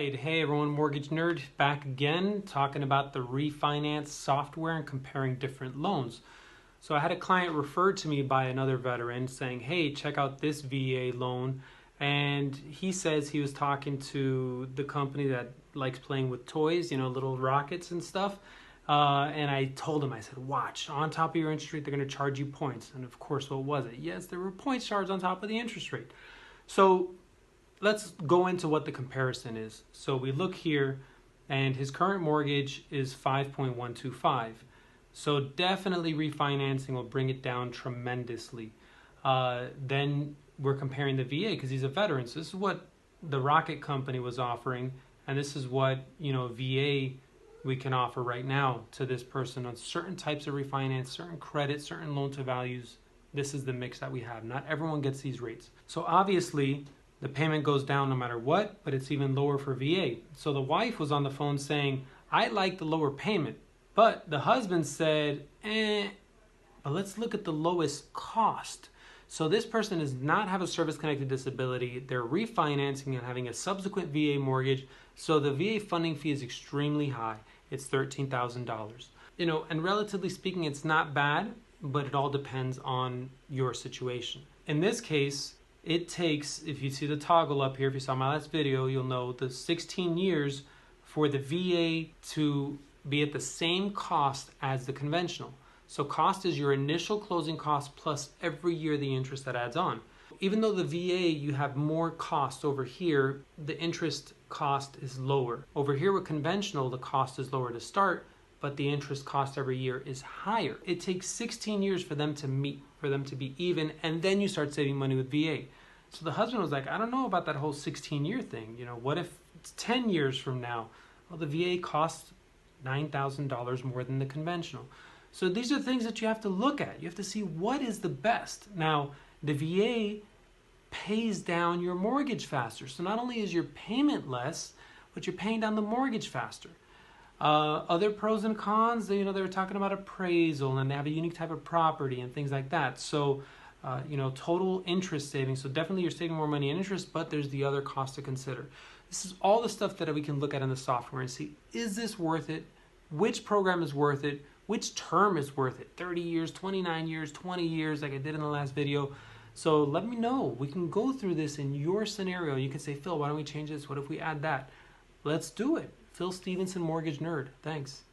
right, hey everyone, Mortgage Nerd back again talking about the refinance software and comparing different loans. So I had a client referred to me by another veteran saying, hey, check out this VA loan. And he says he was talking to the company that likes playing with toys, you know, little rockets and stuff. And I told him, I said, watch, on top of your interest rate, they're going to charge you points. And of course, what was it? Yes, there were points charged on top of the interest rate. So let's go into what the comparison is. So we look here, and his current mortgage is 5.125. So definitely refinancing will bring it down tremendously. Then we're comparing the VA because he's a veteran. So this is what the Rocket Company was offering, and this is what, you know, VA we can offer right now to this person on certain types of refinance, certain credit, certain loan to values. This is the mix that we have. Not everyone gets these rates. So obviously the payment goes down no matter what, but it's even lower for VA. So the wife was on the phone saying, I like the lower payment. But the husband said, but let's look at the lowest cost. So this person does not have a service-connected disability. They're refinancing and having a subsequent VA mortgage. So the VA funding fee is extremely high. It's $13,000. You know, and relatively speaking, it's not bad, but it all depends on your situation. In this case, it takes, if you see the toggle up here, if you saw my last video, you'll know the 16 years for the VA to be at the same cost as the conventional. So cost is your initial closing cost plus every year the interest that adds on. Even though the VA, you have more cost over here, the interest cost is lower. Over here with conventional, the cost is lower to start, but the interest cost every year is higher. It takes 16 years for them to meet, for them to be even, and then you start saving money with VA. So the husband was like, I don't know about that whole 16-year thing. You know, what if it's 10 years from now? Well, the VA costs $9,000 more than the conventional. So these are things that you have to look at. You have to see what is the best. Now, the VA pays down your mortgage faster. So not only is your payment less, but you're paying down the mortgage faster. Other pros and cons, you know, they were talking about appraisal and they have a unique type of property and things like that. So, you know, total interest savings. So definitely you're saving more money in interest, but there's the other cost to consider. This is all the stuff that we can look at in the software and see, is this worth it? Which program is worth it? Which term is worth it? 30 years, 29 years, 20 years, like I did in the last video. So let me know. We can go through this in your scenario. You can say, Phil, why don't we change this? What if we add that? Let's do it. Phil Stevenson, Mortgage Nerd. Thanks.